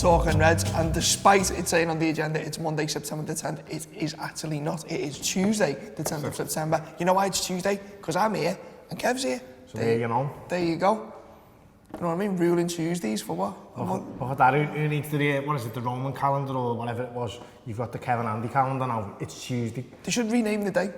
Talking Reds, and despite it saying on the agenda it's Monday, September the 10th, it is actually not. It is Tuesday, the 10th of September. You know why it's Tuesday? Because I'm here and Kev's here. So there you know. There you go. You know what I mean? Ruling Tuesdays for what? For that, who needs the, what is it, the Roman calendar or whatever it was? You've got the Kev and Andy calendar now. It's Tuesday. They should rename the day.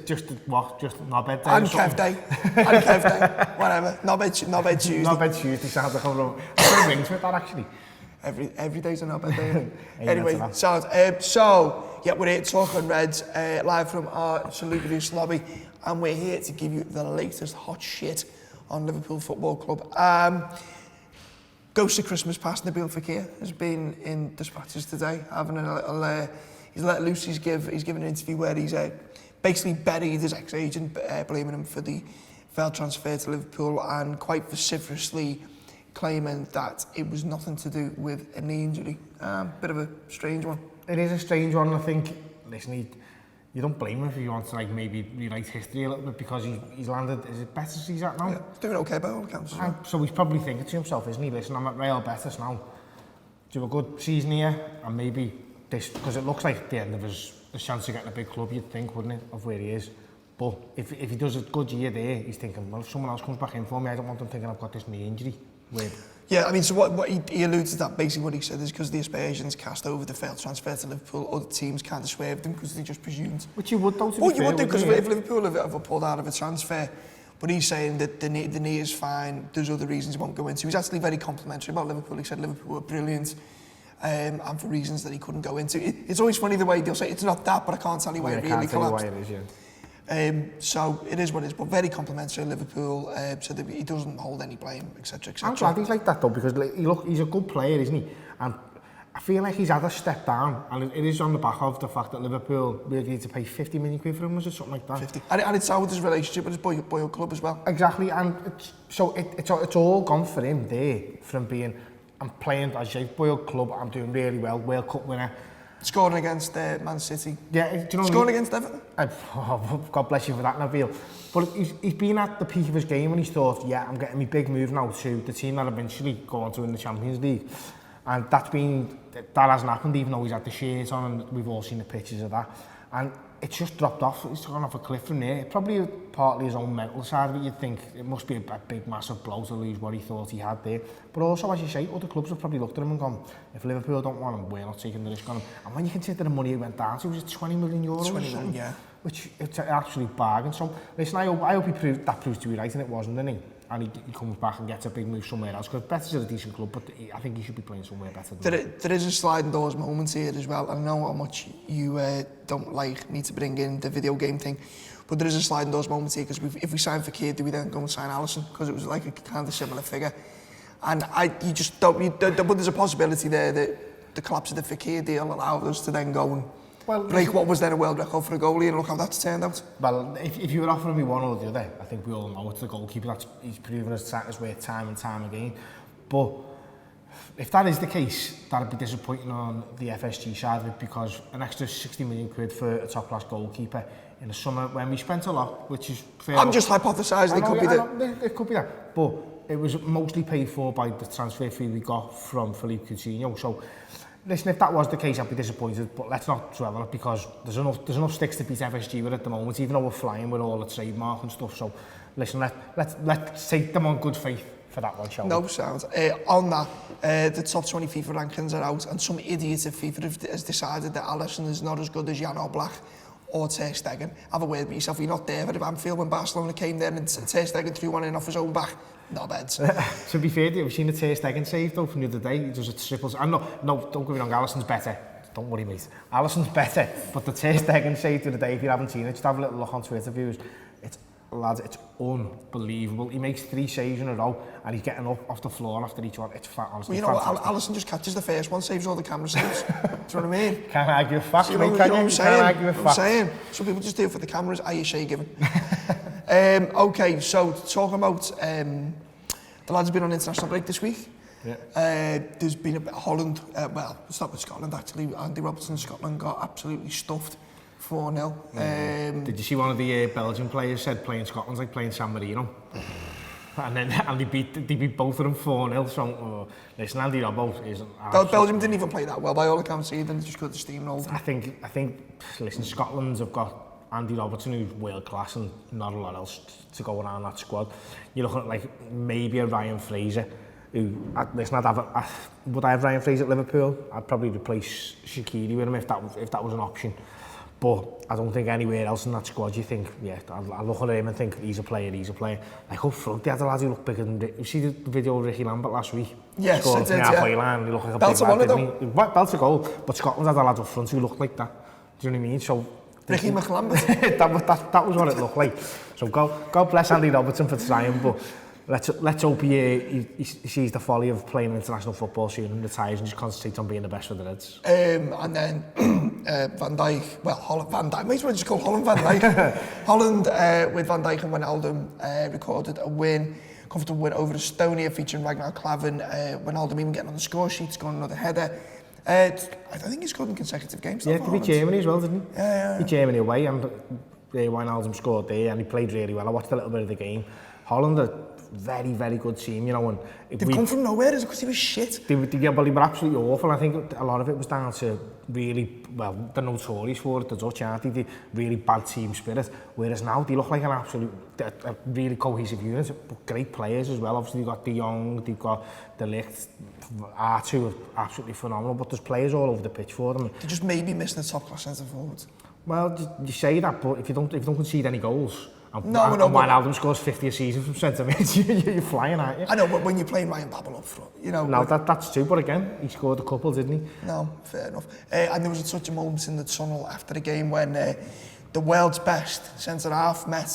Just what? Just Nabil Day? And Kev Day. And Kev Day. Whatever. Nabil Tuesday. Nabil Tuesday sounds like a little... I'm rings with that, actually. Every day's a Nabil Day. Anyway, so, yeah, we're here talking Reds, live from our Salute Producer lobby, and we're here to give you the latest hot shit on Liverpool Football Club. Ghost of Christmas past, Nabil Fekir has been in dispatches today, having a little, he's let loose, he's given an interview where he's basically buried his ex-agent, blaming him for the failed transfer to Liverpool, and quite vociferously claiming that it was nothing to do with a knee injury. Bit of a strange one. It is a strange one, I think. Listen, you don't blame him if he wants to like maybe rewrite history a little bit, because he's landed, is it Betis he's at now? Yeah, he's doing okay by all accounts. So he's probably thinking to himself, isn't he, listen, I'm at Real Betis now, do a good season here, and maybe this, because it looks like the end of his chance of getting a big club, you'd think, wouldn't it, of where he is. But if he does a good year there, he's thinking, well, if someone else comes back in for me, I don't want them thinking I've got this knee injury. Weird. Yeah, I mean, so what he alluded to that, basically what he said is because the Aspersions cast over the failed transfer to Liverpool, other teams can't swerve them because they just presumed. Which you would, though, to be fair. Well, you would do, because if Liverpool have pulled out of a transfer, but he's saying that the knee is fine, there's other reasons he won't go into. He's actually very complimentary about Liverpool. He said Liverpool were brilliant, and for reasons that he couldn't go into. It's always funny the way they'll say, it's not that, but I can't tell you why it really collapsed. Why it is, yeah. So it is what it is, but very complimentary of Liverpool, so that he doesn't hold any blame, etc. etc. I'm glad he's like that though, because he's a good player, isn't he? And I feel like he's had a step down, and it is on the back of the fact that Liverpool we agreed to pay 50 million quid for him, was it something like that? 50. And it's out his relationship with his boyhood club as well. Exactly, and it's all gone for him there, from being, I'm playing as a boyhood club, I'm doing really well, World Cup winner. Scoring against Man City. Yeah, do you know Scoring against Everton. God bless you for that, Nabil. But he's been at the peak of his game and he's thought, yeah, I'm getting my big move now to the team that eventually go on to win the Champions League. And that hasn't happened, even though he's had the shirt on, and we've all seen the pictures of that. And it's just dropped off. It's gone off a cliff from there. Probably partly his own mental side of it. You'd think it must be a big, massive blow to lose what he thought he had there. But also, as you say, other clubs have probably looked at him and gone, if Liverpool don't want him, we're not taking the risk on him. And when you consider the money he went down to, was it 20 million euros? 20 million, yeah. Which it's an absolute bargain. So, listen, I hope that proves to be right, and it wasn't, didn't he? And he comes back and gets a big move somewhere else, because Betis is a decent club, but I think he should be playing somewhere better than there is a sliding doors moment here as well. I know how much you don't like me to bring in the video game thing, but there is a sliding doors moment here, because if we sign Fekir, do we then go and sign Alisson? Because it was like a kind of similar figure. And you just don't, but there's a possibility there that the collapse of the Fekir deal allowed us to then go and break what was then a world record for a goalie, and look how that's turned out. Well, if you were offering me one or the other, I think we all know it's the goalkeeper. He's proven his worth time and time again. But if that is the case, that'd be disappointing on the FSG side of it, because an extra 60 million quid for a top-class goalkeeper in the summer when we spent a lot, which is fair. I'm just hypothesising it could be that. But it was mostly paid for by the transfer fee we got from Philippe Coutinho. So, listen, if that was the case, I'd be disappointed, but let's not dwell on it, because there's enough sticks to beat FSG with at the moment, even though we're flying with all the trademark and stuff. So, listen, let's take them on good faith for that one, shall we? No, sounds. On that, the top 20 FIFA rankings are out, and some idiot at FIFA has decided that Alisson is not as good as Jan Oblak or Ter Stegen. Have a word with yourself. You're not there at Anfield when Barcelona came there and Ter Stegen threw one in off his own back. No beds. To be fair, we've seen the Ter Stegen save though from the other day. He does it triples. And no, don't get me wrong, Alisson's better. Don't worry, mate. Alisson's better, but the Ter Stegen save the other day, if you haven't seen it, just have a little look on Twitter views. Lads, it's unbelievable. He makes 3 saves in a row, and he's getting up off the floor after each one. It's honestly fantastic. Alisson just catches the first one, saves all the camera saves. Do you know what I mean? Can't argue with facts, mate, can you? Can't argue with facts. I'm saying, some people just do it for the cameras. Are you giving? Okay, so talking about the lads have been on international break this week. Yeah. There's been a bit of Holland. Well, it's not with Scotland actually. Andy Robertson, Scotland got absolutely stuffed. 4-0. Did you see one of the Belgian players said playing Scotland's like playing San Marino? And they beat both of them 4-0, so listen, Andy Robbo is... Belgium didn't even play that well by all accounts either, they just got the steamrolled. I think, listen, Scotland have got Andy Robertson, who's world class, and not a lot else to go around that squad. You're looking at like maybe a Ryan Fraser, who, listen, would I have Ryan Fraser at Liverpool? I'd probably replace Shaqiri with him if that was an option. But I don't think anywhere else in that squad you think, yeah, I look at him and think he's a player. Like up front, the other lads who look bigger than Rick. You see the video of Ricky Lambert last week? Yes, I did, halfway line, he looked like a big lad, didn't he? Belts a goal, but Scotland had a lad up front who looked like that. Do you know what I mean? So Ricky McLambert. that was what it looked like. So God bless Andy Robertson for trying, but let's hope he sees the folly of playing international football soon and retires and just concentrates on being the best for the Reds. And then Van Dijk, Van Dijk, might as well just call Holland Van Dijk. Holland with Van Dijk and Wijnaldum recorded a comfortable win over Estonia featuring Ragnar Klavan. Wijnaldum even getting on the score sheet, scoring another header. I think he scored in consecutive games. Yeah, he beat Germany as well, didn't he? Yeah. He beat Germany away, and Wijnaldum scored there, and he played really well. I watched a little bit of the game. Holland are very, very good team, you know. And they've come from nowhere, is it because he was shit? They were absolutely awful. I think a lot of it was down to really, well, they're notorious for it, the Dutch, aren't they? The really bad team spirit. Whereas now they look like an absolute, a really cohesive unit, but great players as well. Obviously, they've got De Jong, they've got De Ligt, R2 are absolutely phenomenal, but there's players all over the pitch for them. They just maybe missing the top class centre forwards. Well, you say that, but if you don't concede any goals, and Wijnaldum scores 50 a season from centre mid, you're flying, aren't you? I know, but when you're playing Ryan Babel up front, you know... No, that's true, but again, he scored a couple, didn't he? No, fair enough. And there was a touch of moments in the tunnel after the game when the world's best centre-half met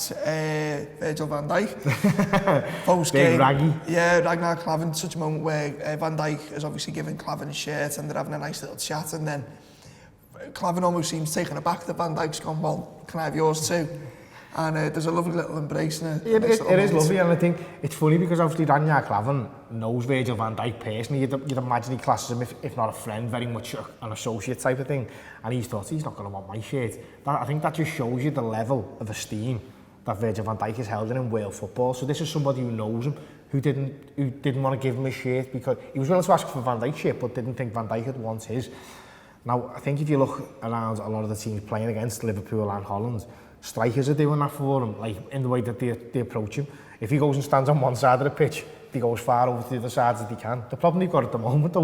Virgil van Dijk. Post-game. Big Raggy. Yeah, Ragnar Klavan, such a moment where Van Dijk has obviously given Klavan a shirt and they're having a nice little chat, and then Klavan almost seems taken aback that Van Dijk's gone, well, can I have yours too? And there's a lovely little embrace in it. It is lovely, and I think it's funny because obviously Ragnar Klavan knows Virgil van Dijk personally. You'd imagine he classes him, if not a friend, very much an associate type of thing. And he's thought, he's not going to want my shirt. I think that just shows you the level of esteem that Virgil van Dijk is held in world football. So this is somebody who knows him, who didn't want to give him a shirt because he was willing to ask for Van Dijk's shirt, but didn't think Van Dijk would want his. Now, I think if you look around a lot of the teams playing against Liverpool and Holland, strikers are doing that for him, like in the way that they approach him. If he goes and stands on one side of the pitch, he goes far over to the other side as he can. The problem they've got at the moment,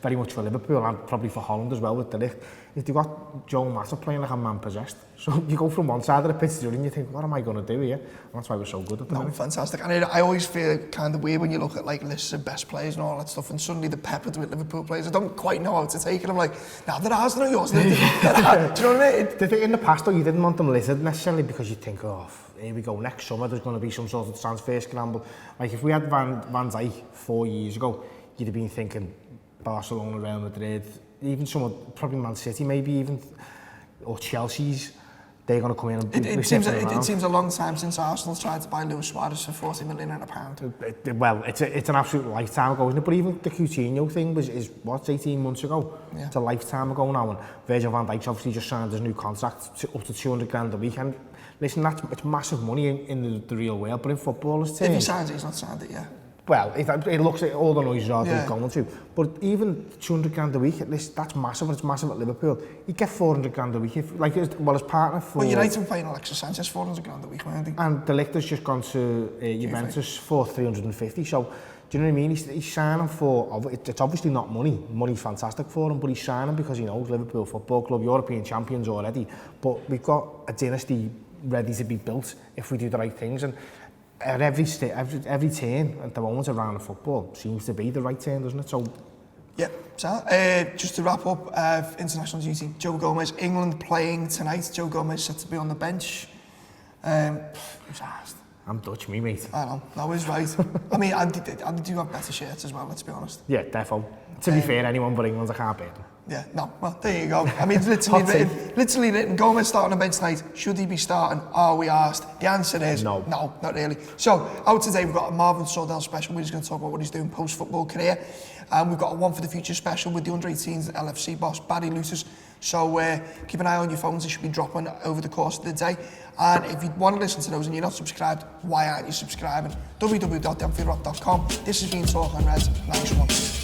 very much for Liverpool and probably for Holland as well with De Ligt, is they've got Joe Mata playing like a man possessed. So you go from one side of the pitch to the other and you think, what am I going to do here? And that's why we're so good at the moment. Fantastic. And I always feel kind of weird when you look at like lists of best players and all that stuff, and suddenly they're peppered with Liverpool players. I don't quite know how to take it. I'm like, nah, they're ours, they're not yours. Do you know what I mean? In the past, though, you didn't want them littered necessarily because you think, oh, here we go, next summer there's going to be some sort of transfer scramble. Like if we had Van Dijk 4 years ago, you'd have been thinking Barcelona, Real Madrid, even some, probably Man City maybe even, or Chelsea's, they're going to come in and it seems a long time since Arsenal tried to buy Luis Suarez for £40 million. Well, it's an absolute lifetime ago, isn't it? But even the Coutinho thing is 18 months ago? Yeah. It's a lifetime ago now, and Virgil van Dijk's obviously just signed his new contract up to 200 grand a week. And listen, it's massive money in the real world, but in footballers' terms... If he signs it, he's not signed it yet. Well, it looks like all the noises are going to. But even 200 grand a week, at least, that's massive, and it's massive at Liverpool. You get 400 grand a week, his partner for... Well, United were paying Alexis Sanchez 400 grand a week, weren't they? And De Ligt has just gone to Juventus for 350, so do you know what I mean? He's signing for... It's obviously not money. Money's fantastic for him, but he's signing because he knows Liverpool Football Club, European champions already. But we've got a dynasty ready to be built if we do the right things, and at every turn at the moment around the football seems to be the right turn, doesn't it? So, yeah. So, just to wrap up, international duty. Joe Gomez, England playing tonight. Joe Gomez set to be on the bench. Who's asked? I'm Dutch, me mate. I know. That was right. I mean, Andy do have better shirts as well. Let's be honest. Yeah, definitely. To be fair, anyone but England, I can't beat them. Yeah, no, well, there you go. I mean, it's literally written, Gomez starting on bench tonight. Should he be starting? Are we asked? The answer is no, not really. So, out today, we've got a Marvin Sordell special. We're just going to talk about what he's doing post-football career. We've got a One for the Future special with the under-18s LFC boss, Barry Lutus, So keep an eye on your phones, they should be dropping over the course of the day. And if you want to listen to those and you're not subscribed, why aren't you subscribing? www.theanfieldrock.com. This has been Talk on Reds. Nice one.